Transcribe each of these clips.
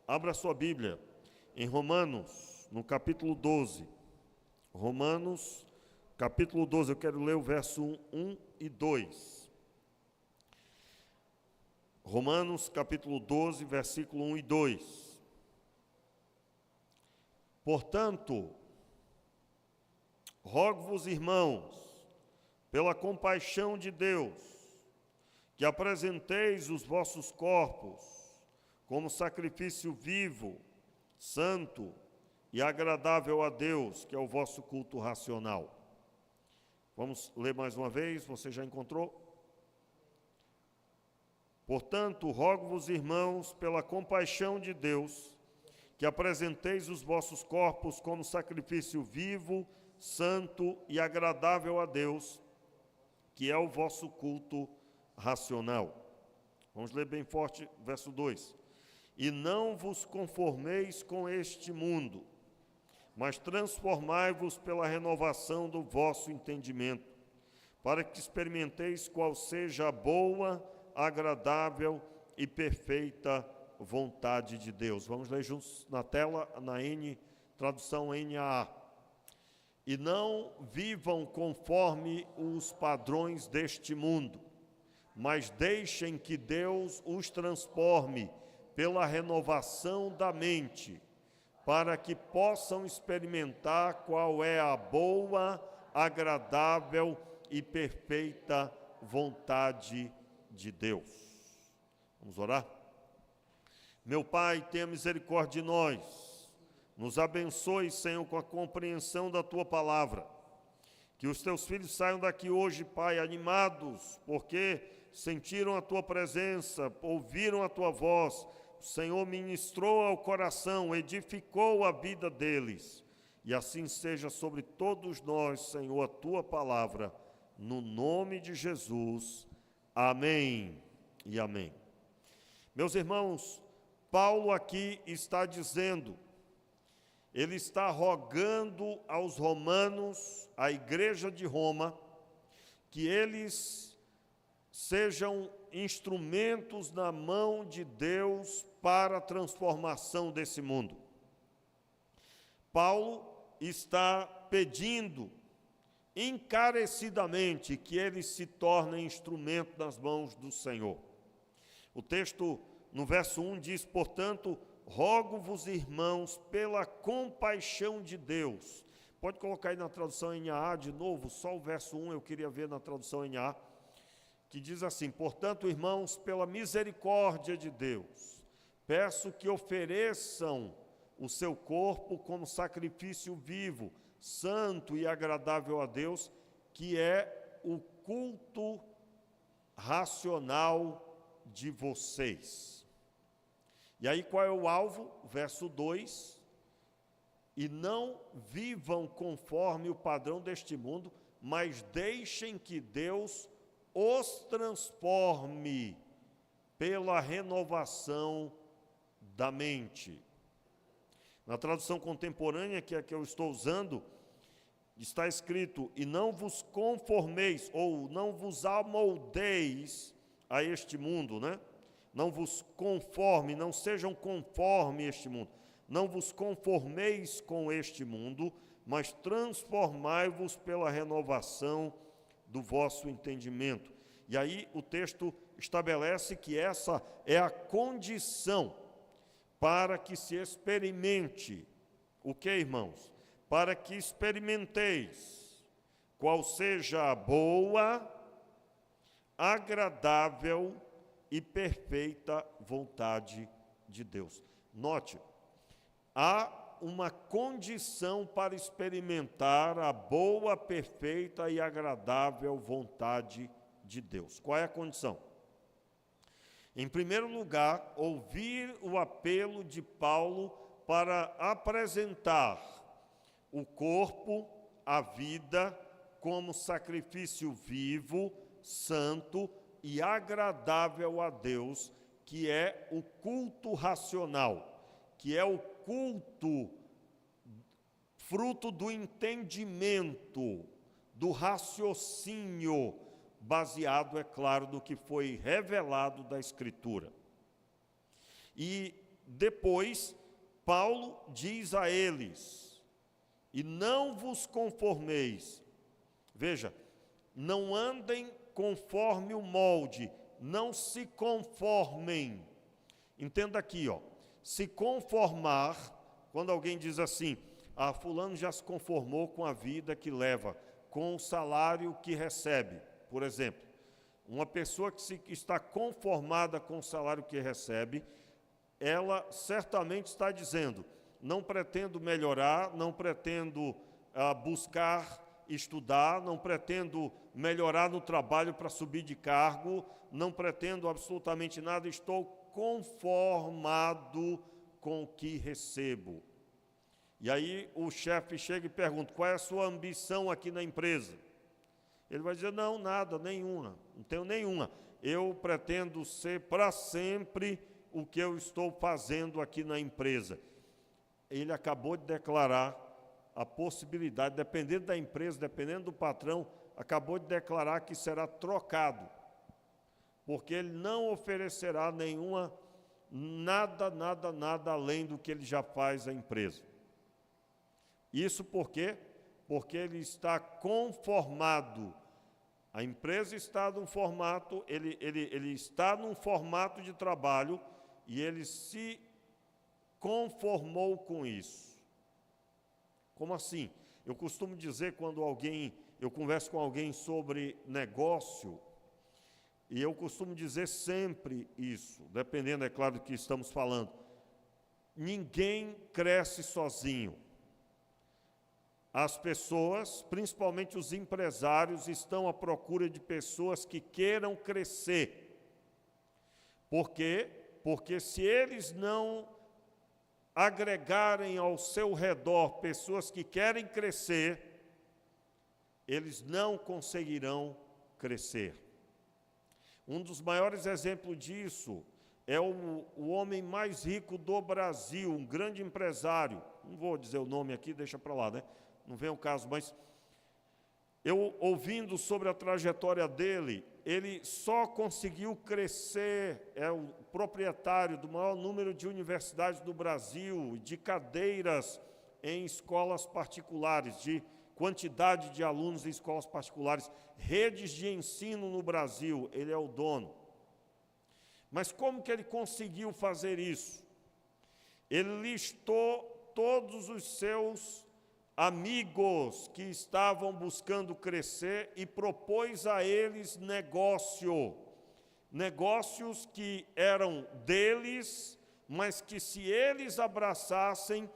Abra sua Bíblia em Romanos, no capítulo 12. Romanos, capítulo 12, eu quero ler o verso 1 e 2. Romanos, capítulo 12, versículo 1 e 2. Portanto, rogo-vos, irmãos, pela compaixão de Deus, que apresenteis os vossos corpos como sacrifício vivo, santo e agradável a Deus, que é o vosso culto racional. Vamos ler mais uma vez, você já encontrou? Portanto, rogo-vos, irmãos, pela compaixão de Deus, que apresenteis os vossos corpos como sacrifício vivo, santo e agradável a Deus, que é o vosso culto racional. Vamos ler bem forte, verso 2. E não vos conformeis com este mundo, mas transformai-vos pela renovação do vosso entendimento, para que experimenteis qual seja a boa, agradável e perfeita vontade de Deus. Vamos ler juntos na tela, na tradução NAA. E não vivam conforme os padrões deste mundo, mas deixem que Deus os transforme pela renovação da mente, para que possam experimentar qual é a boa, agradável e perfeita vontade de Deus. Vamos orar? Meu Pai, tenha misericórdia de nós. Nos abençoe, Senhor, com a compreensão da Tua palavra. Que os Teus filhos saiam daqui hoje, Pai, animados, porque sentiram a Tua presença, ouviram a Tua voz. O Senhor ministrou ao coração, edificou a vida deles. E assim seja sobre todos nós, Senhor, a Tua palavra, no nome de Jesus. Amém e amém. Meus irmãos, Paulo aqui está dizendo, ele está rogando aos romanos, à igreja de Roma, que eles sejam instrumentos na mão de Deus para a transformação desse mundo. Paulo está pedindo encarecidamente que eles se tornem instrumento nas mãos do Senhor. O texto, no verso 1, diz, portanto, rogo-vos, irmãos, pela compaixão de Deus. Pode colocar aí na tradução NAA de novo, só o verso 1 eu queria ver na tradução NAA, que diz assim, portanto, irmãos, pela misericórdia de Deus, peço que ofereçam o seu corpo como sacrifício vivo, santo e agradável a Deus, que é o culto racional de vocês. E aí qual é o alvo? Verso 2, e não vivam conforme o padrão deste mundo, mas deixem que Deus os transforme pela renovação da mente. Na tradução contemporânea, que é a que eu estou usando, está escrito, e não vos conformeis, ou não vos amoldeis a este mundo, né? Não vos conforme, não sejam conforme este mundo. Não vos conformeis com este mundo, mas transformai-vos pela renovação do vosso entendimento. E aí o texto estabelece que essa é a condição para que se experimente. O que, irmãos? Para que experimenteis qual seja a boa, agradável e perfeita vontade de Deus. Note, há uma condição para experimentar a boa, perfeita e agradável vontade de Deus. Qual é a condição? Em primeiro lugar, ouvir o apelo de Paulo para apresentar o corpo, a vida, como sacrifício vivo, santo e agradável a Deus, que é o culto racional, que é o culto fruto do entendimento, do raciocínio, baseado, é claro, no que foi revelado da Escritura. E depois Paulo diz a eles: e não vos conformeis. Veja, não andem conforme o molde, não se conformem. Entenda aqui, se conformar, quando alguém diz assim: fulano já se conformou com a vida que leva, com o salário que recebe, por exemplo. Uma pessoa que está conformada com o salário que recebe, ela certamente está dizendo: não pretendo melhorar, não pretendo buscar estudar, não pretendo melhorar no trabalho para subir de cargo, não pretendo absolutamente nada, estou conformado com o que recebo. E aí o chefe chega e pergunta: qual é a sua ambição aqui na empresa? Ele vai dizer: não, nada, nenhuma, não tenho nenhuma. Eu pretendo ser para sempre o que eu estou fazendo aqui na empresa. Ele acabou de declarar a possibilidade, dependendo da empresa, dependendo do patrão, acabou de declarar que será trocado, porque ele não oferecerá nada além do que ele já faz à empresa. Isso por quê? Porque ele está conformado. A empresa está num formato, ele está num formato de trabalho e ele se conformou com isso. Como assim? Eu costumo dizer, quando eu converso com alguém sobre negócio, e eu costumo dizer sempre isso, dependendo, é claro, do que estamos falando: ninguém cresce sozinho. As pessoas, principalmente os empresários, estão à procura de pessoas que queiram crescer. Por quê? Porque se eles não agregarem ao seu redor pessoas que querem crescer, eles não conseguirão crescer. Um dos maiores exemplos disso é o homem mais rico do Brasil, um grande empresário. Não vou dizer o nome aqui, deixa para lá, né? Não vem o caso, mas eu, ouvindo sobre a trajetória dele, ele só conseguiu crescer, é o proprietário do maior número de universidades do Brasil, de cadeiras em escolas particulares, de quantidade de alunos em escolas particulares, redes de ensino no Brasil, ele é o dono. Mas como que ele conseguiu fazer isso? Ele listou todos os seus amigos que estavam buscando crescer e propôs a eles negócios que eram deles, mas que, se eles abraçassem,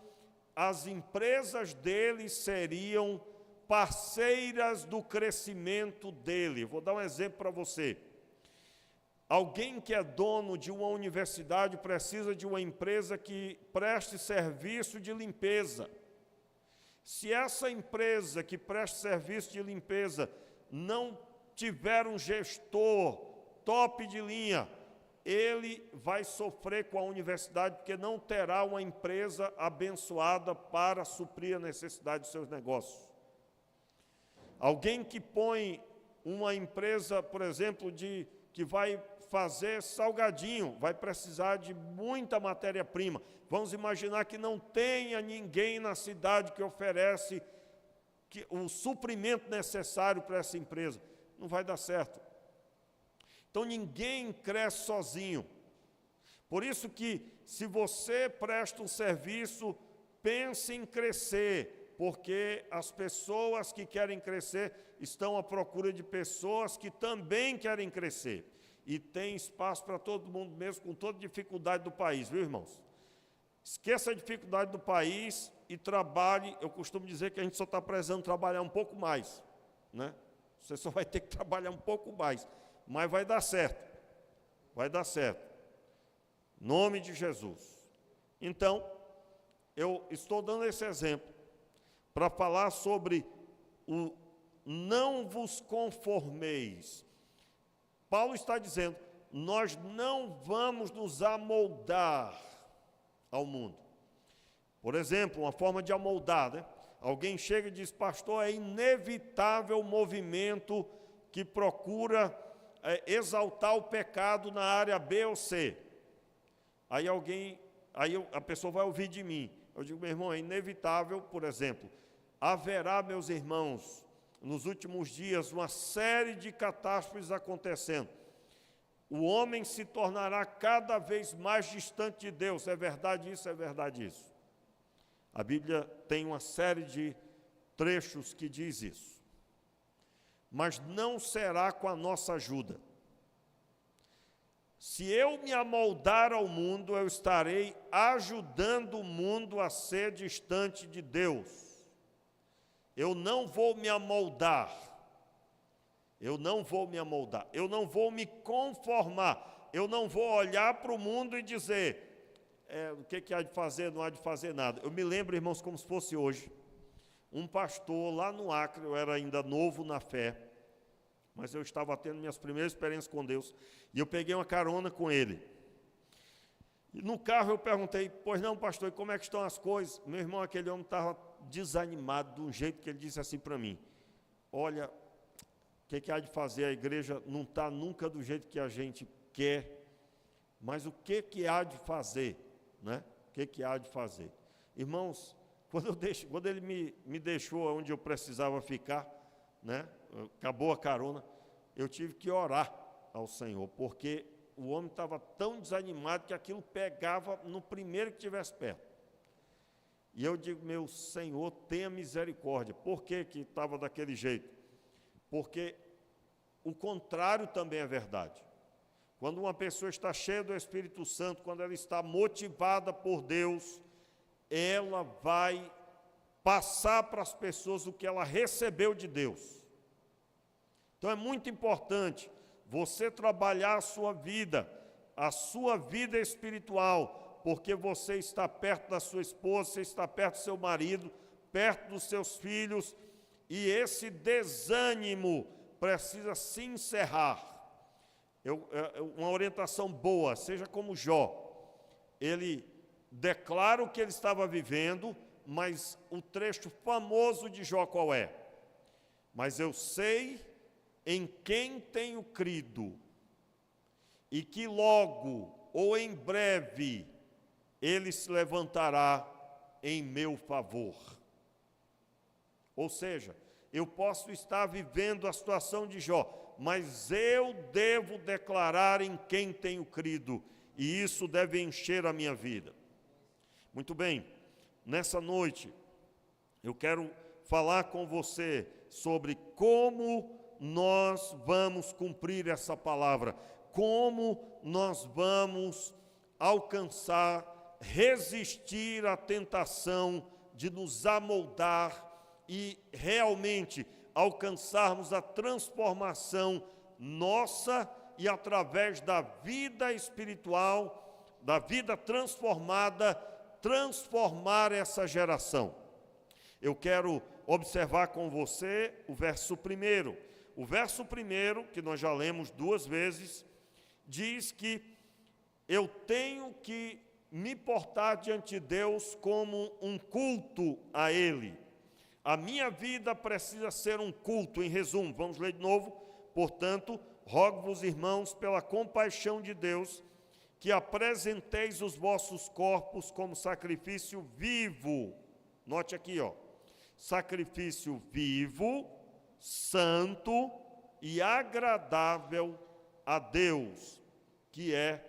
as empresas deles seriam parceiras do crescimento dele. Vou dar um exemplo para você. Alguém que é dono de uma universidade precisa de uma empresa que preste serviço de limpeza. Se essa empresa que presta serviço de limpeza não tiver um gestor top de linha, ele vai sofrer com a universidade, porque não terá uma empresa abençoada para suprir a necessidade dos seus negócios. Alguém que põe uma empresa, por exemplo, que vai fazer salgadinho, vai precisar de muita matéria-prima. Vamos imaginar que não tenha ninguém na cidade que oferece o suprimento necessário para essa empresa. Não vai dar certo. Então, ninguém cresce sozinho. Por isso que, se você presta um serviço, pense em crescer, porque as pessoas que querem crescer estão à procura de pessoas que também querem crescer. E tem espaço para todo mundo, mesmo com toda dificuldade do país, viu, irmãos? Esqueça a dificuldade do país e trabalhe. Eu costumo dizer que a gente só está precisando trabalhar um pouco mais, né? Você só vai ter que trabalhar um pouco mais, mas vai dar certo. Vai dar certo. Em nome de Jesus. Então, eu estou dando esse exemplo para falar sobre o não vos conformeis. Paulo está dizendo: nós não vamos nos amoldar ao mundo. Por exemplo, uma forma de amoldar, né? Alguém chega e diz: pastor, é inevitável o movimento que procura exaltar o pecado na área B ou C. Aí alguém aí a pessoa vai ouvir de mim. Eu digo, meu irmão, é inevitável, por exemplo, haverá, meus irmãos, nos últimos dias, uma série de catástrofes acontecendo. O homem se tornará cada vez mais distante de Deus. É verdade isso? É verdade isso. A Bíblia tem uma série de trechos que diz isso. Mas não será com a nossa ajuda. Se eu me amoldar ao mundo, eu estarei ajudando o mundo a ser distante de Deus. Eu não vou me amoldar. Eu não vou me amoldar. Eu não vou me conformar. Eu não vou olhar para o mundo e dizer, o que há de fazer, não há de fazer nada. Eu me lembro, irmãos, como se fosse hoje. Um pastor lá no Acre, eu era ainda novo na fé, mas eu estava tendo minhas primeiras experiências com Deus, e eu peguei uma carona com ele. E no carro eu perguntei, pois não, pastor, e como é que estão as coisas? Meu irmão, aquele homem estava desanimado de um jeito que ele disse assim para mim, olha, o que há de fazer? A igreja não está nunca do jeito que a gente quer, mas o que há de fazer? Né? O que há de fazer? Irmãos, quando ele me deixou onde eu precisava ficar, né? Acabou a carona, eu tive que orar ao Senhor, porque o homem estava tão desanimado que aquilo pegava no primeiro que estivesse perto. E eu digo, meu Senhor, tenha misericórdia. Por que estava daquele jeito? Porque o contrário também é verdade. Quando uma pessoa está cheia do Espírito Santo, quando ela está motivada por Deus, ela vai passar para as pessoas o que ela recebeu de Deus. Então é muito importante você trabalhar a sua vida espiritual, porque você está perto da sua esposa, você está perto do seu marido, perto dos seus filhos, e esse desânimo precisa se encerrar. Uma orientação boa, seja como Jó. Ele declara o que ele estava vivendo, mas o trecho famoso de Jó qual é? Mas eu sei em quem tenho crido, e que logo ou em breve ele se levantará em meu favor. Ou seja, eu posso estar vivendo a situação de Jó, mas eu devo declarar em quem tenho crido, e isso deve encher a minha vida. Muito bem, nessa noite eu quero falar com você sobre como nós vamos cumprir essa palavra, como nós vamos alcançar, resistir à tentação de nos amoldar e realmente alcançarmos a transformação nossa e através da vida espiritual, da vida transformada, transformar essa geração. Eu quero observar com você o verso 1. O verso 1, que nós já lemos 2 vezes, diz que eu tenho que me portar diante de Deus como um culto a Ele. A minha vida precisa ser um culto, em resumo. Vamos ler de novo. Portanto, rogo-vos, irmãos, pela compaixão de Deus, que apresenteis os vossos corpos como sacrifício vivo. Note aqui, sacrifício vivo, santo e agradável a Deus, que é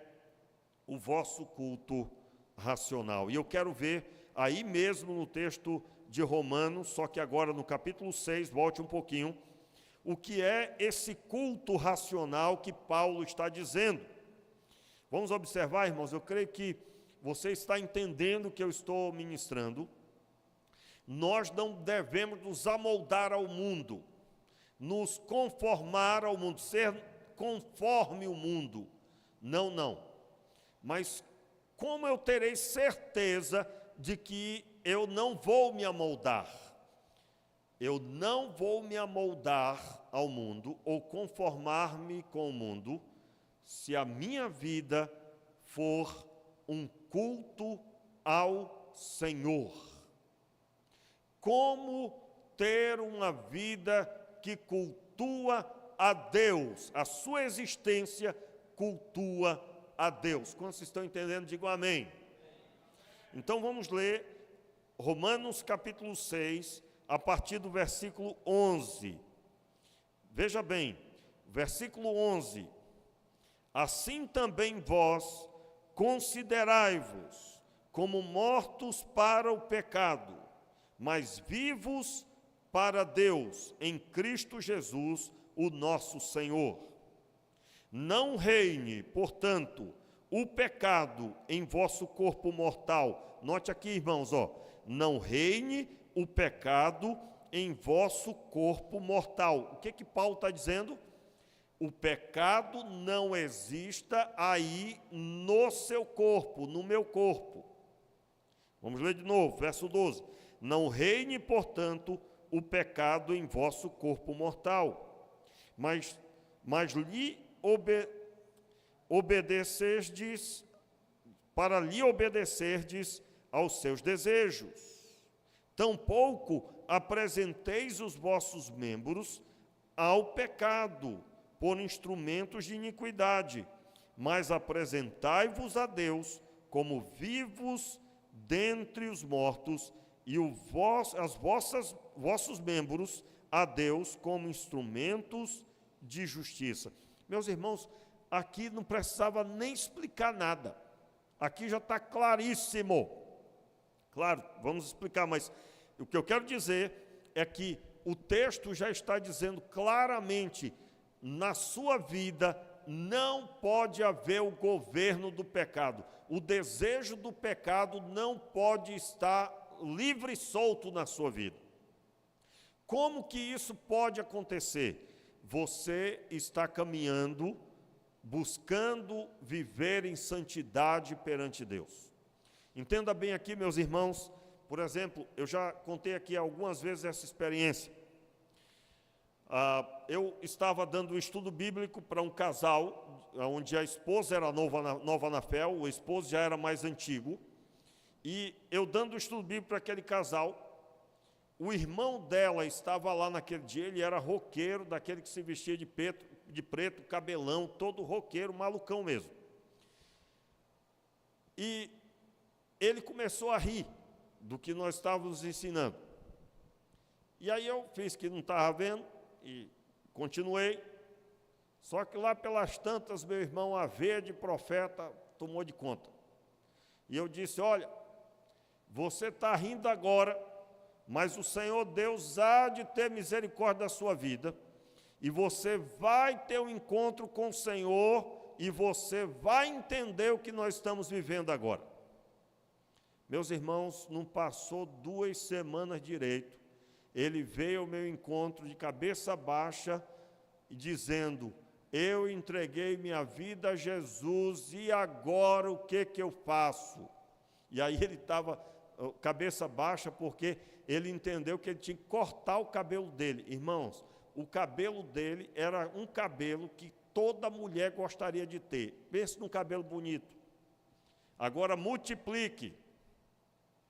o vosso culto racional. E eu quero ver aí mesmo no texto de Romanos, só que agora no capítulo 6, volte um pouquinho, o que é esse culto racional que Paulo está dizendo. Vamos observar, irmãos, eu creio que você está entendendo o que eu estou ministrando. Nós não devemos nos amoldar ao mundo, nos conformar ao mundo, ser conforme o mundo. Não. Mas como eu terei certeza de que eu não vou me amoldar? Eu não vou me amoldar ao mundo ou conformar-me com o mundo se a minha vida for um culto ao Senhor. Como ter uma vida que cultua a Deus? A sua existência cultua a Deus. Quando vocês estão entendendo, digam amém. Então vamos ler Romanos capítulo 6, a partir do versículo 11. Veja bem, versículo 11. Assim também vós considerai-vos como mortos para o pecado, mas vivos para Deus em Cristo Jesus, o nosso Senhor. Não reine, portanto, o pecado em vosso corpo mortal. Note aqui, irmãos, não reine o pecado em vosso corpo mortal. O que Paulo está dizendo? O pecado não exista aí no seu corpo, no meu corpo. Vamos ler de novo, verso 12. Não reine, portanto, o pecado em vosso corpo mortal, mas lhe obedecerdes, para lhe obedecerdes aos seus desejos. Tampouco apresenteis os vossos membros ao pecado, por instrumentos de iniquidade, mas apresentai-vos a Deus como vivos dentre os mortos, e vossos membros a Deus como instrumentos de justiça. Meus irmãos, aqui não precisava nem explicar nada. Aqui já está claríssimo. Claro, vamos explicar, mas o que eu quero dizer é que o texto já está dizendo claramente: na sua vida não pode haver o governo do pecado. O desejo do pecado não pode estar livre e solto na sua vida. Como que isso pode acontecer? Você está caminhando, buscando viver em santidade perante Deus. Entenda bem aqui, meus irmãos, por exemplo, eu já contei aqui algumas vezes essa experiência. Eu estava dando um estudo bíblico para um casal, onde a esposa era nova na fé, o esposo já era mais antigo, e eu dando o estudo bíblico para aquele casal, o irmão dela estava lá naquele dia, ele era roqueiro, daquele que se vestia de preto, cabelão, todo roqueiro, malucão mesmo. E ele começou a rir do que nós estávamos ensinando. E aí eu fiz que não estava vendo, e continuei, só que lá pelas tantas, meu irmão, a veia de profeta tomou de conta. E eu disse: olha, você está rindo agora, mas o Senhor Deus há de ter misericórdia da sua vida, e você vai ter um encontro com o Senhor, e você vai entender o que nós estamos vivendo agora. Meus irmãos, não passou 2 semanas direito, ele veio ao meu encontro de cabeça baixa, dizendo: eu entreguei minha vida a Jesus, e agora o que eu faço? E aí ele estava cabeça baixa, porque ele entendeu que ele tinha que cortar o cabelo dele. Irmãos, o cabelo dele era um cabelo que toda mulher gostaria de ter. Pense num cabelo bonito. Agora multiplique.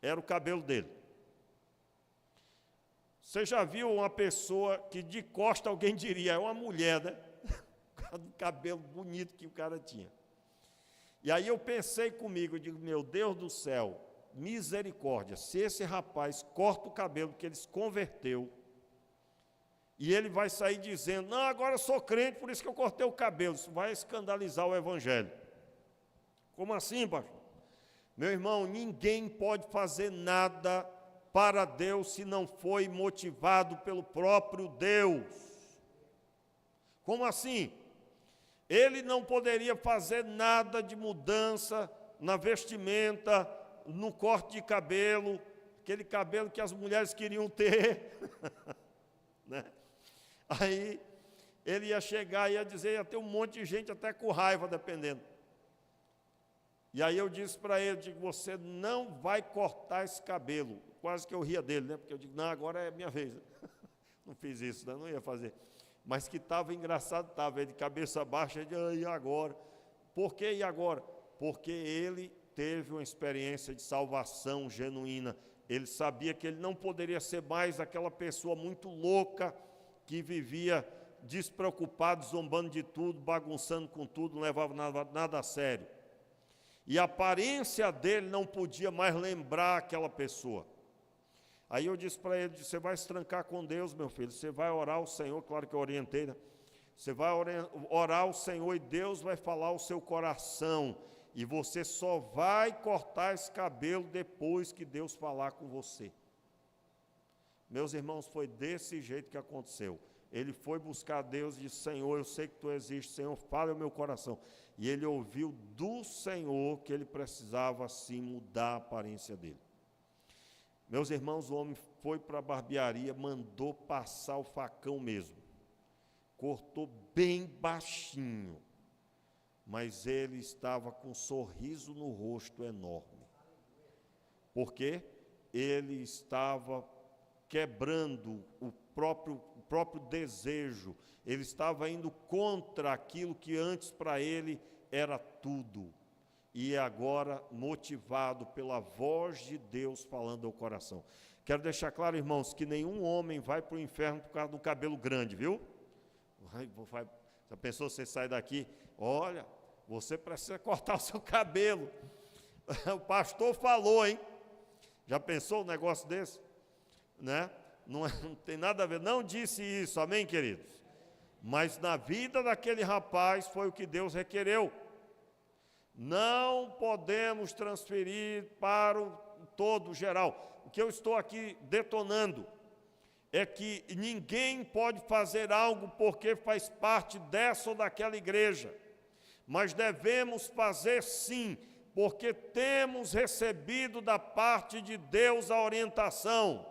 Era o cabelo dele. Você já viu uma pessoa que de costa alguém diria, é uma mulher, né? Do cabelo bonito que o cara tinha. E aí eu pensei comigo, eu digo: meu Deus do céu, misericórdia, se esse rapaz corta o cabelo que ele se converteu, e ele vai sair dizendo: não, agora eu sou crente, por isso que eu cortei o cabelo, isso vai escandalizar o evangelho. Como assim, pastor? Meu irmão, ninguém pode fazer nada para Deus se não foi motivado pelo próprio Deus. Como assim? Ele não poderia fazer nada de mudança na vestimenta, no corte de cabelo, aquele cabelo que as mulheres queriam ter, né? Aí ele ia chegar e ia dizer, ia ter um monte de gente até com raiva, dependendo. E aí eu disse para ele, digo: você não vai cortar esse cabelo. Quase que eu ria dele, né? Porque eu digo: não, agora é minha vez. Não fiz isso, né? Não ia fazer. Mas que estava engraçado, estava ele de cabeça baixa, e agora? Por que e agora? Porque ele teve uma experiência de salvação genuína. Ele sabia que ele não poderia ser mais aquela pessoa muito louca que vivia despreocupado, zombando de tudo, bagunçando com tudo, não levava nada a sério. E a aparência dele não podia mais lembrar aquela pessoa. Aí eu disse para ele, você vai se trancar com Deus, meu filho, você vai orar ao Senhor, claro que eu orientei, né? Você vai orar ao Senhor e Deus vai falar ao seu coração. E você só vai cortar esse cabelo depois que Deus falar com você. Meus irmãos, foi desse jeito que aconteceu. Ele foi buscar Deus e disse, Senhor, eu sei que Tu existes, Senhor, fala ao meu coração. E ele ouviu do Senhor que ele precisava, assim, mudar a aparência dele. Meus irmãos, o homem foi para a barbearia, mandou passar o facão mesmo. Cortou bem baixinho. Mas ele estava com um sorriso no rosto enorme. Porque ele estava quebrando o próprio desejo. Ele estava indo contra aquilo que antes para ele era tudo. E agora motivado pela voz de Deus falando ao coração. Quero deixar claro, irmãos, que nenhum homem vai para o inferno por causa do cabelo grande, viu? Já pensou, você sai daqui, olha, você precisa cortar o seu cabelo. O pastor falou, hein? Já pensou um negócio desse? Né? Não tem nada a ver, não disse isso, amém, queridos? Mas na vida daquele rapaz foi o que Deus requereu. Não podemos transferir para o todo geral. O que eu estou aqui detonando é que ninguém pode fazer algo porque faz parte dessa ou daquela igreja. Mas devemos fazer sim, porque temos recebido da parte de Deus a orientação.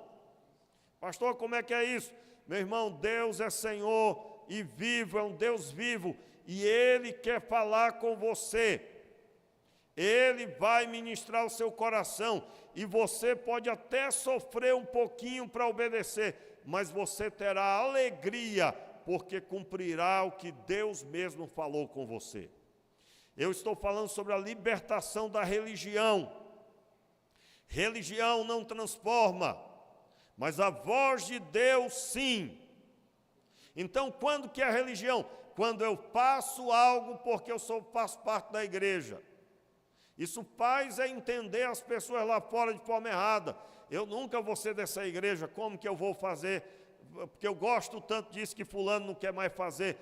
Pastor, como é que é isso? Meu irmão, Deus é Senhor e vivo, é um Deus vivo, e Ele quer falar com você. Ele vai ministrar o seu coração, e você pode até sofrer um pouquinho para obedecer, mas você terá alegria, porque cumprirá o que Deus mesmo falou com você. Eu estou falando sobre a libertação da religião. Religião não transforma, mas a voz de Deus sim. Então, quando que é a religião? Quando eu faço algo porque eu faço parte da igreja. Isso faz entender as pessoas lá fora de forma errada. Eu nunca vou ser dessa igreja, como que eu vou fazer? Porque eu gosto tanto disso que fulano não quer mais fazer.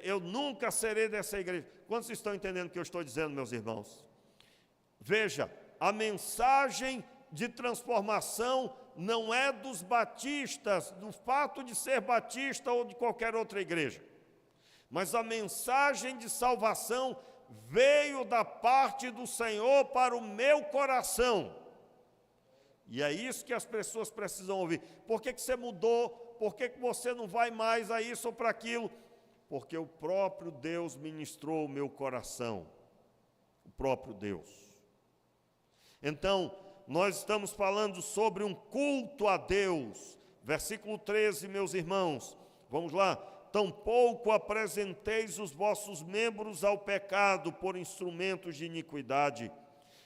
Eu nunca serei dessa igreja. Quantos estão entendendo o que eu estou dizendo, meus irmãos? Veja, a mensagem de transformação não é dos batistas, do fato de ser batista ou de qualquer outra igreja. Mas a mensagem de salvação veio da parte do Senhor para o meu coração. E é isso que as pessoas precisam ouvir. Por que você mudou? Por que você não vai mais a isso ou para aquilo? Porque o próprio Deus ministrou o meu coração. O próprio Deus. Então, nós estamos falando sobre um culto a Deus. Versículo 13, meus irmãos. Vamos lá. Tampouco apresenteis os vossos membros ao pecado por instrumentos de iniquidade,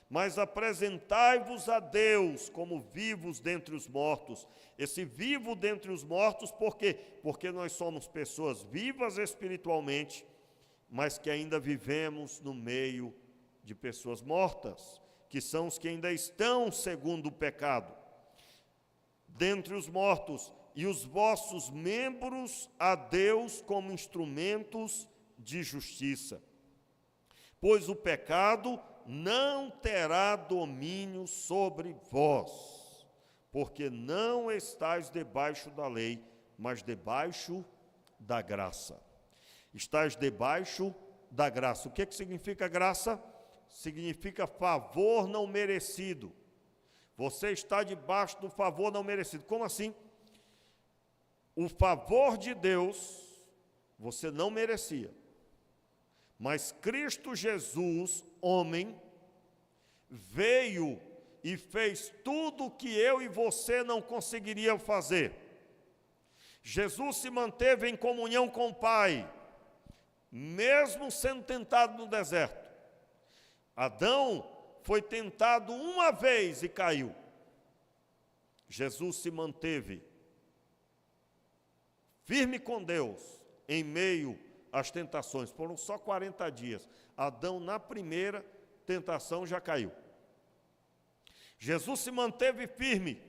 mas apresentai-vos a Deus como vivos dentre os mortos. Esse vivo dentre os mortos, por quê? Porque nós somos pessoas vivas espiritualmente, mas que ainda vivemos no meio de pessoas mortas, que são os que ainda estão segundo o pecado. Dentre os mortos, e os vossos membros a Deus como instrumentos de justiça. Pois o pecado não terá domínio sobre vós, porque não estáis debaixo da lei, mas debaixo da graça. Estais debaixo da graça. O que significa graça? Significa favor não merecido. Você está debaixo do favor não merecido. Como assim? O favor de Deus você não merecia, mas Cristo Jesus, homem, veio e fez tudo o que eu e você não conseguiríamos fazer. Jesus se manteve em comunhão com o Pai, mesmo sendo tentado no deserto. Adão foi tentado uma vez e caiu. Jesus se manteve firme com Deus, em meio às tentações. Foram só 40 dias. Adão, na primeira, tentação, já caiu. Jesus se manteve firme,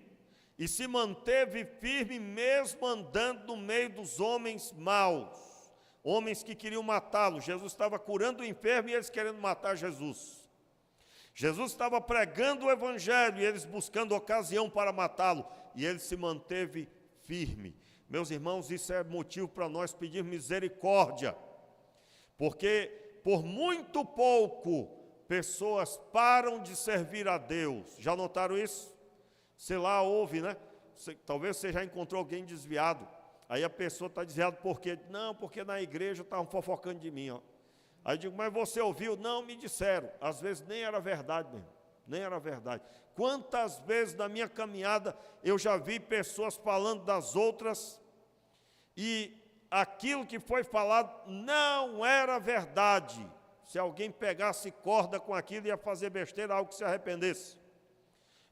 e se manteve firme mesmo andando no meio dos homens maus, homens que queriam matá-lo. Jesus estava curando o enfermo e eles querendo matar Jesus. Jesus estava pregando o evangelho e eles buscando ocasião para matá-lo, e ele se manteve firme. Meus irmãos, isso é motivo para nós pedir misericórdia, porque por muito pouco pessoas param de servir a Deus. Já notaram isso? Sei lá, ouve, né? Talvez você já encontrou alguém desviado. Aí a pessoa está desviada por quê? Não, porque na igreja estavam fofocando de mim, ó. Aí eu digo, mas você ouviu? Não, me disseram. Às vezes nem era verdade mesmo, nem era verdade. Quantas vezes na minha caminhada eu já vi pessoas falando das outras e aquilo que foi falado não era verdade. Se alguém pegasse corda com aquilo, ia fazer besteira, algo que se arrependesse.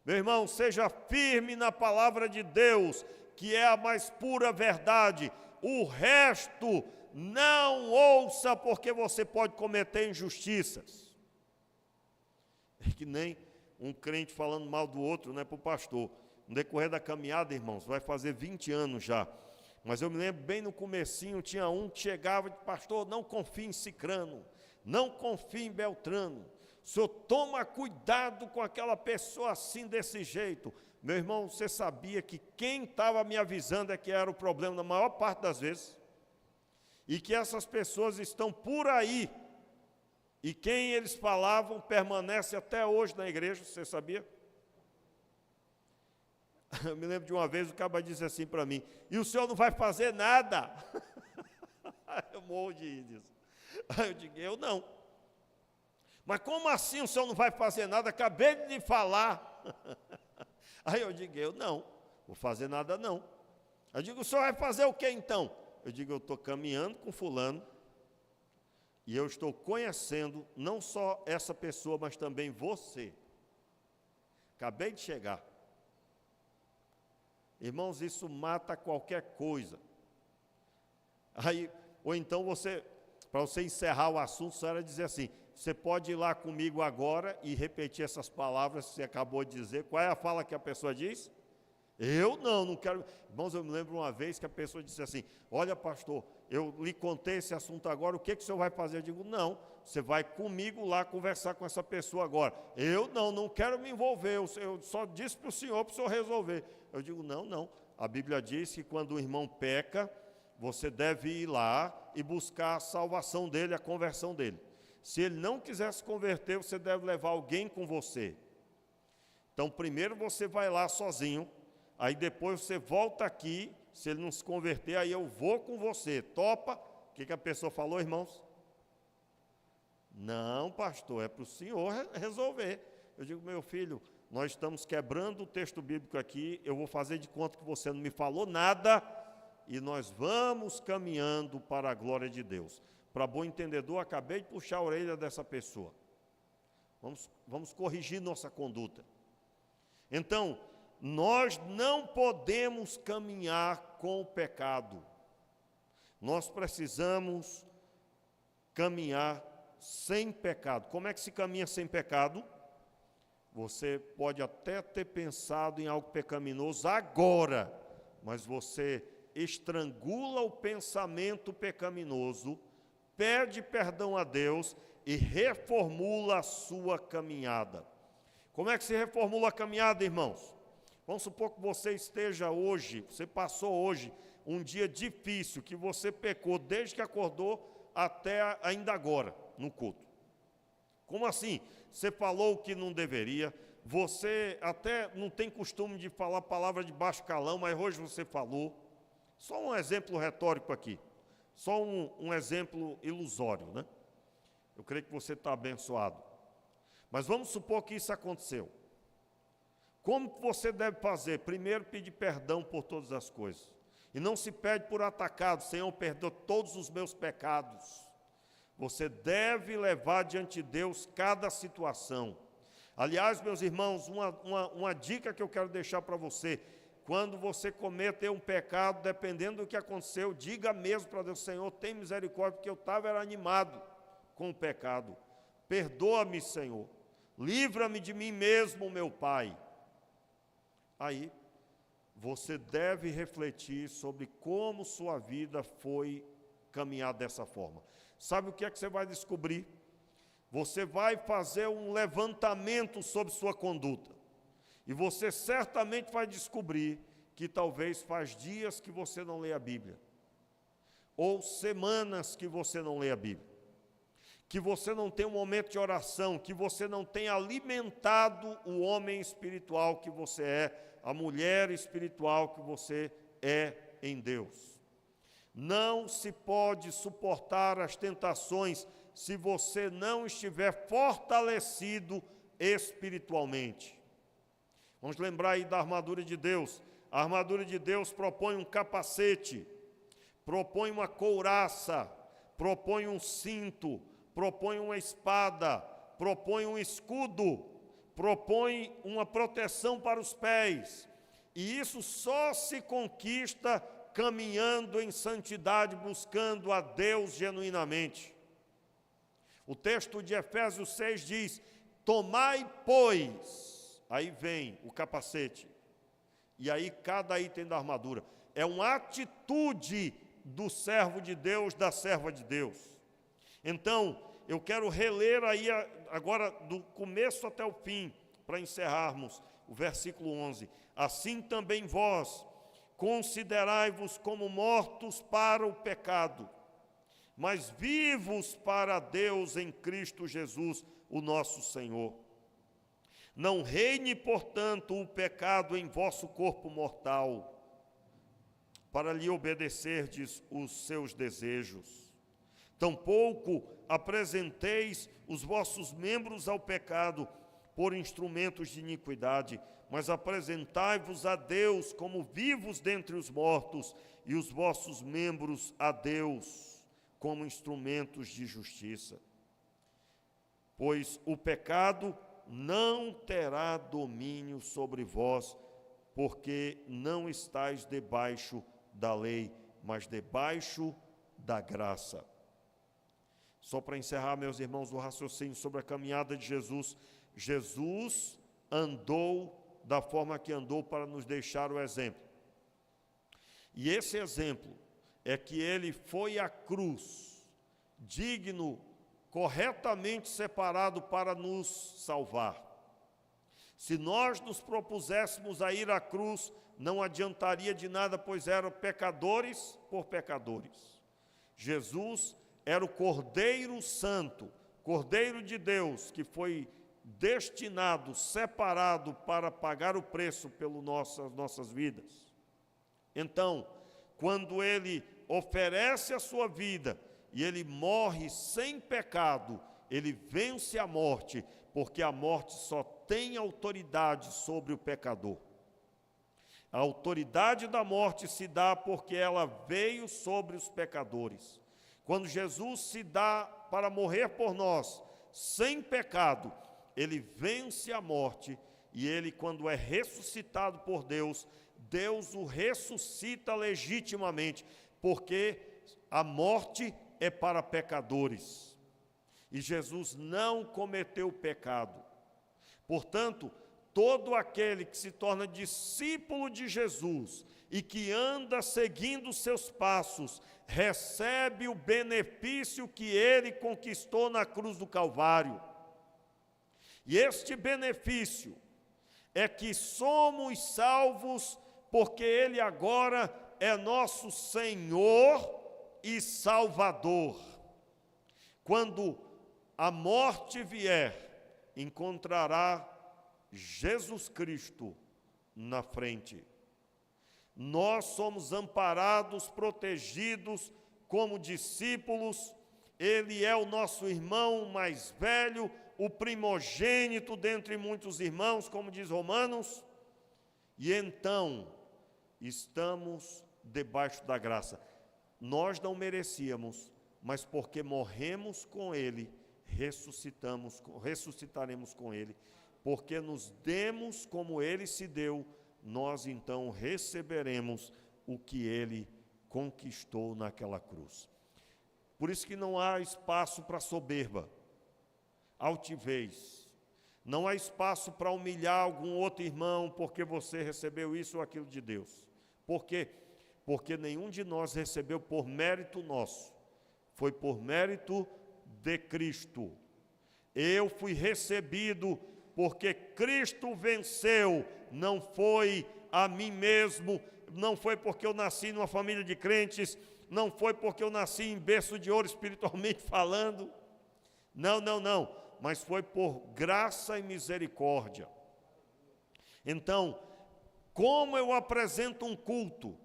Meu irmão, seja firme na palavra de Deus, que é a mais pura verdade. O resto não ouça, porque você pode cometer injustiças. É que nem um crente falando mal do outro, né, para o pastor. No decorrer da caminhada, irmãos, vai fazer 20 anos já. Mas eu me lembro bem no comecinho, tinha um que chegava e disse, pastor, não confie em Cicrano, não confie em Beltrano. O senhor toma cuidado com aquela pessoa assim, desse jeito. Meu irmão, você sabia que quem estava me avisando é que era o problema na maior parte das vezes? E que essas pessoas estão por aí. E quem eles falavam permanece até hoje na igreja, você sabia? Eu me lembro de uma vez, o cara disse assim para mim, e o senhor não vai fazer nada? Eu morro de rir disso. Aí eu digo, eu não. Mas como assim o senhor não vai fazer nada? Acabei de lhe falar. Aí eu digo, eu não, vou fazer nada não. Eu digo, o senhor vai fazer o que então? Eu digo, eu estou caminhando com fulano, e eu estou conhecendo não só essa pessoa, mas também você. Acabei de chegar. Irmãos, isso mata qualquer coisa. Aí, ou então você, para você encerrar o assunto, você era dizer assim, você pode ir lá comigo agora e repetir essas palavras que você acabou de dizer. Qual é a fala que a pessoa diz? Eu não quero. Irmãos, eu me lembro uma vez que a pessoa disse assim, olha pastor, eu lhe contei esse assunto agora, o que o senhor vai fazer? Eu digo, não, você vai comigo lá conversar com essa pessoa agora. Eu não quero me envolver, eu só disse para o senhor resolver. Eu digo, não, a Bíblia diz que quando o irmão peca, você deve ir lá e buscar a salvação dele, a conversão dele. Se ele não quiser se converter, você deve levar alguém com você. Então, primeiro você vai lá sozinho, aí depois você volta aqui, se ele não se converter, aí eu vou com você. Topa? O que a pessoa falou, irmãos? Não, pastor, é para o senhor resolver. Eu digo, meu filho, nós estamos quebrando o texto bíblico aqui, eu vou fazer de conta que você não me falou nada, e nós vamos caminhando para a glória de Deus. Para bom entendedor, acabei de puxar a orelha dessa pessoa. Vamos corrigir nossa conduta. Então, nós não podemos caminhar com o pecado. Nós precisamos caminhar sem pecado. Como é que se caminha sem pecado? Você pode até ter pensado em algo pecaminoso agora, mas você estrangula o pensamento pecaminoso, pede perdão a Deus e reformula a sua caminhada. Como é que se reformula a caminhada, irmãos? Vamos supor que você esteja hoje, você passou hoje um dia difícil, que você pecou desde que acordou até ainda agora, no culto. Como assim? Você falou o que não deveria, você até não tem costume de falar palavra de baixo calão, mas hoje você falou. Só um exemplo retórico aqui, só um exemplo ilusório, né? Eu creio que você está abençoado. Mas vamos supor que isso aconteceu. Como você deve fazer? Primeiro, pedir perdão por todas as coisas. E não se pede por atacado, Senhor, perdoa todos os meus pecados. Você deve levar diante de Deus cada situação. Aliás, meus irmãos, uma dica que eu quero deixar para você. Quando você cometer um pecado, dependendo do que aconteceu, diga mesmo para Deus, Senhor, tem misericórdia, porque eu estava animado com o pecado. perdoa-me, Senhor, livra-me de mim mesmo, meu Pai. Aí, você deve refletir sobre como sua vida foi caminhar dessa forma. Sabe o que é que você vai descobrir? Você vai fazer um levantamento sobre sua conduta. E você certamente vai descobrir que talvez faz dias que você não lê a Bíblia. Ou semanas que você não lê a Bíblia. Que você não tem um momento de oração, que você não tem alimentado o homem espiritual que você é, a mulher espiritual que você é em Deus. Não se pode suportar as tentações se você não estiver fortalecido espiritualmente. Vamos lembrar aí da armadura de Deus. A armadura de Deus propõe um capacete, propõe uma couraça, propõe um cinto, propõe uma espada, propõe um escudo, propõe uma proteção para os pés. E isso só se conquista caminhando em santidade, buscando a Deus genuinamente. O texto de Efésios 6 diz: tomai, pois, aí vem o capacete, e aí cada item da armadura. É uma atitude do servo de Deus, da serva de Deus. Então, eu quero reler aí agora do começo até o fim, para encerrarmos o versículo 11. Assim também vós, considerai-vos como mortos para o pecado, mas vivos para Deus em Cristo Jesus, o nosso Senhor. Não reine, portanto, o pecado em vosso corpo mortal, para lhe obedecerdes os seus desejos. Tampouco apresenteis os vossos membros ao pecado por instrumentos de iniquidade, mas apresentai-vos a Deus como vivos dentre os mortos, e os vossos membros a Deus como instrumentos de justiça. Pois o pecado não terá domínio sobre vós, porque não estáis debaixo da lei, mas debaixo da graça. Só para encerrar, meus irmãos, o raciocínio sobre a caminhada de Jesus. Jesus andou da forma que andou para nos deixar o exemplo. E esse exemplo é que ele foi à cruz, digno, corretamente separado para nos salvar. Se nós nos propuséssemos a ir à cruz, não adiantaria de nada, pois eram pecadores por pecadores. Jesus era o Cordeiro Santo, Cordeiro de Deus, que foi destinado, separado para pagar o preço pelas nossas vidas. Então, quando ele oferece a sua vida e ele morre sem pecado, ele vence a morte, porque a morte só tem autoridade sobre o pecador. A autoridade da morte se dá porque ela veio sobre os pecadores. Quando Jesus se dá para morrer por nós, sem pecado, ele vence a morte, e ele, quando é ressuscitado por Deus, Deus o ressuscita legitimamente, porque a morte é para pecadores. E Jesus não cometeu pecado. Portanto, todo aquele que se torna discípulo de Jesus e que anda seguindo os seus passos, recebe o benefício que ele conquistou na cruz do Calvário. E este benefício é que somos salvos porque ele agora é nosso Senhor e Salvador. Quando a morte vier, encontrará Jesus Cristo na frente. Nós somos amparados, protegidos como discípulos. Ele é o nosso irmão mais velho, o primogênito dentre muitos irmãos, como diz Romanos. E então, estamos debaixo da graça. Nós não merecíamos, mas porque morremos com ele, ressuscitaremos com ele. Porque nos demos como ele se deu, nós então receberemos o que ele conquistou naquela cruz. Por isso que não há espaço para soberba. altivez. Não há espaço para humilhar algum outro irmão porque você recebeu isso ou aquilo de Deus. Por quê? Porque nenhum de nós recebeu por mérito nosso. Foi por mérito de Cristo. Eu fui recebido porque Cristo venceu. Não foi a mim mesmo, não foi porque eu nasci numa família de crentes, não foi porque eu nasci em berço de ouro espiritualmente falando. Não. Mas foi por graça e misericórdia. Então, como eu apresento um culto?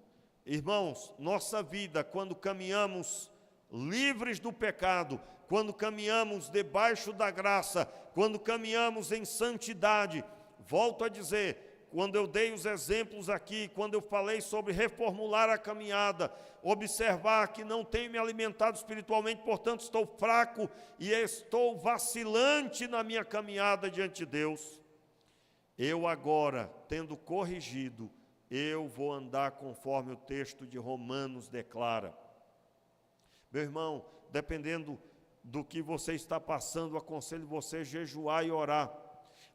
Irmãos, nossa vida, quando caminhamos livres do pecado, quando caminhamos debaixo da graça, quando caminhamos em santidade, volto a dizer, quando eu dei os exemplos aqui, quando eu falei sobre reformular a caminhada, observar que não tenho me alimentado espiritualmente, portanto estou fraco e estou vacilante na minha caminhada diante de Deus. Eu agora, tendo corrigido, eu vou andar conforme o texto de Romanos declara. Meu irmão, dependendo do que você está passando, aconselho você jejuar e orar.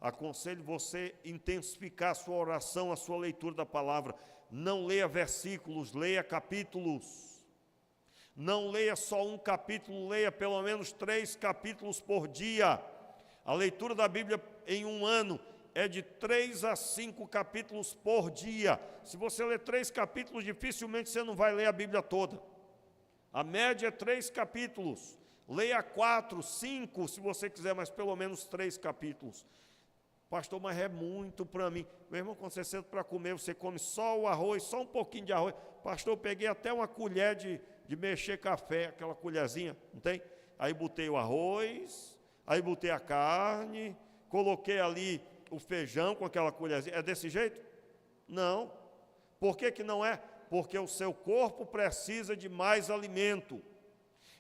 Aconselho você intensificar a sua oração, a sua leitura da palavra. Não leia versículos, leia capítulos. Não leia só um capítulo, leia pelo menos 3 capítulos por dia. A leitura da Bíblia em um ano é de 3 a 5 capítulos por dia. Se você ler 3 capítulos, dificilmente você não vai ler a Bíblia toda. A média é 3 capítulos. Leia 4, 5, se você quiser, mas pelo menos 3 capítulos. Pastor, mas é muito para mim. Meu irmão, quando você senta para comer, você come só o arroz, só um pouquinho de arroz. Pastor, eu peguei até uma colher de mexer café, aquela colherzinha, não tem? Aí botei o arroz, aí botei a carne, coloquei ali o feijão com aquela colherzinha. É desse jeito? Não. Por que não é? Porque o seu corpo precisa de mais alimento.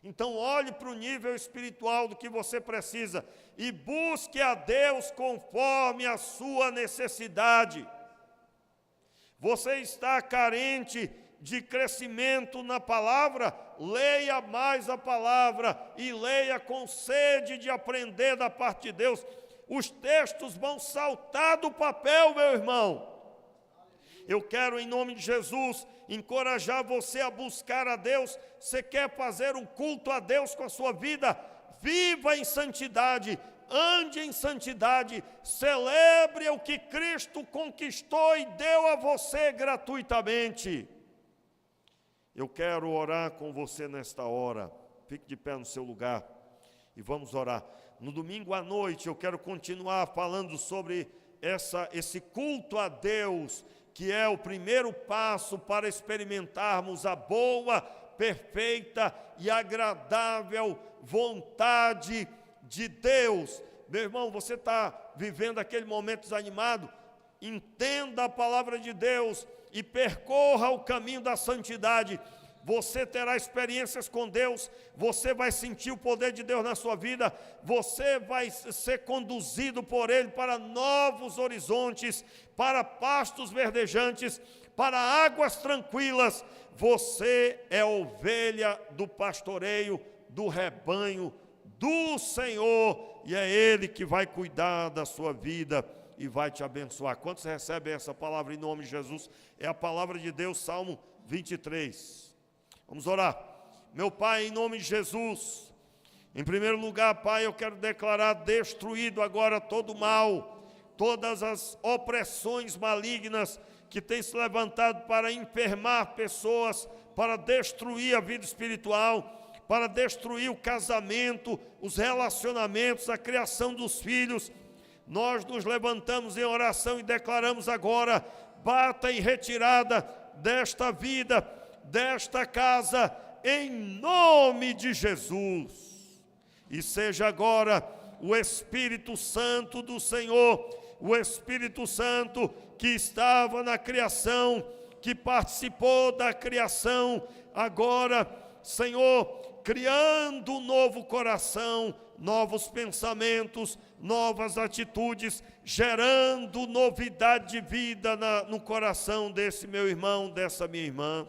Então olhe para o nível espiritual do que você precisa e busque a Deus conforme a sua necessidade. Você está carente de crescimento na palavra? Leia mais a palavra e leia com sede de aprender da parte de Deus. Os textos vão saltar do papel, meu irmão. Eu quero, em nome de Jesus, encorajar você a buscar a Deus. Você quer fazer um culto a Deus com a sua vida? Viva em santidade, ande em santidade, celebre o que Cristo conquistou e deu a você gratuitamente. Eu quero orar com você nesta hora. Fique de pé no seu lugar e vamos orar. No domingo à noite eu quero continuar falando sobre esse culto a Deus, que é o primeiro passo para experimentarmos a boa, perfeita e agradável vontade de Deus. Meu irmão, você está vivendo aquele momento desanimado? Entenda a palavra de Deus e percorra o caminho da santidade. Você terá experiências com Deus, você vai sentir o poder de Deus na sua vida, você vai ser conduzido por Ele para novos horizontes, para pastos verdejantes, para águas tranquilas. Você é ovelha do pastoreio, do rebanho do Senhor, e é Ele que vai cuidar da sua vida e vai te abençoar. Quantos recebem essa palavra em nome de Jesus? É a palavra de Deus, Salmo 23. Vamos orar. Meu Pai, em nome de Jesus, em primeiro lugar, Pai, eu quero declarar destruído agora todo o mal, todas as opressões malignas que têm se levantado para enfermar pessoas, para destruir a vida espiritual, para destruir o casamento, os relacionamentos, a criação dos filhos. Nós nos levantamos em oração e declaramos agora: bata em retirada desta vida, desta casa, em nome de Jesus. E seja agora o Espírito Santo do Senhor, o Espírito Santo que estava na criação, que participou da criação, agora, Senhor, criando um novo coração, novos pensamentos, novas atitudes, gerando novidade de vida no coração desse meu irmão, dessa minha irmã.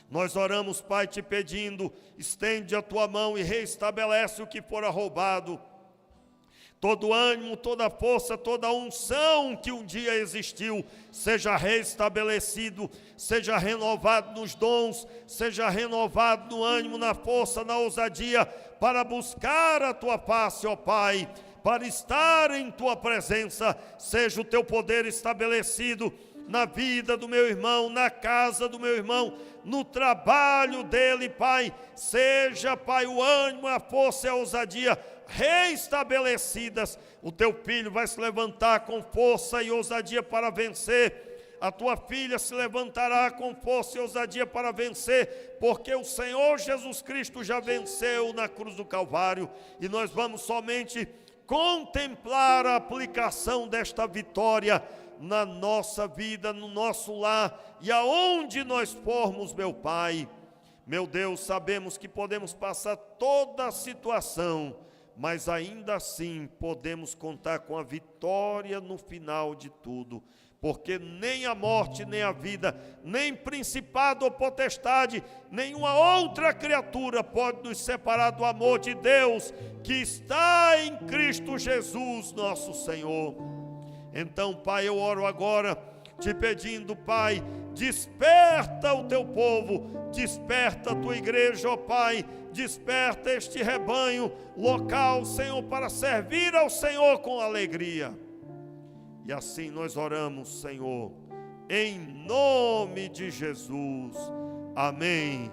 Nós oramos, Pai, te pedindo, estende a tua mão e reestabelece o que fora roubado. todo ânimo, toda força, toda unção que um dia existiu, seja restabelecido, seja renovado nos dons, seja renovado no ânimo, na força, na ousadia, para buscar a tua face, ó Pai, para estar em tua presença. Seja o teu poder estabelecido na vida do meu irmão, na casa do meu irmão, no trabalho dele, Pai. Seja, Pai, o ânimo, a força e a ousadia reestabelecidas. O teu filho vai se levantar com força e ousadia para vencer. A tua filha se levantará com força e ousadia para vencer, porque o Senhor Jesus Cristo já venceu na cruz do Calvário, e nós vamos somente contemplar a aplicação desta vitória na nossa vida, no nosso lar e aonde nós formos, meu Pai. Meu Deus, sabemos que podemos passar toda a situação, mas ainda assim podemos contar com a vitória no final de tudo, porque nem a morte, nem a vida, nem principado ou potestade, nenhuma outra criatura pode nos separar do amor de Deus que está em Cristo Jesus, nosso Senhor. Então, Pai, eu oro agora, te pedindo, Pai, desperta o teu povo, desperta a tua igreja, ó Pai, desperta este rebanho local, Senhor, para servir ao Senhor com alegria. E assim nós oramos, Senhor, em nome de Jesus. Amém.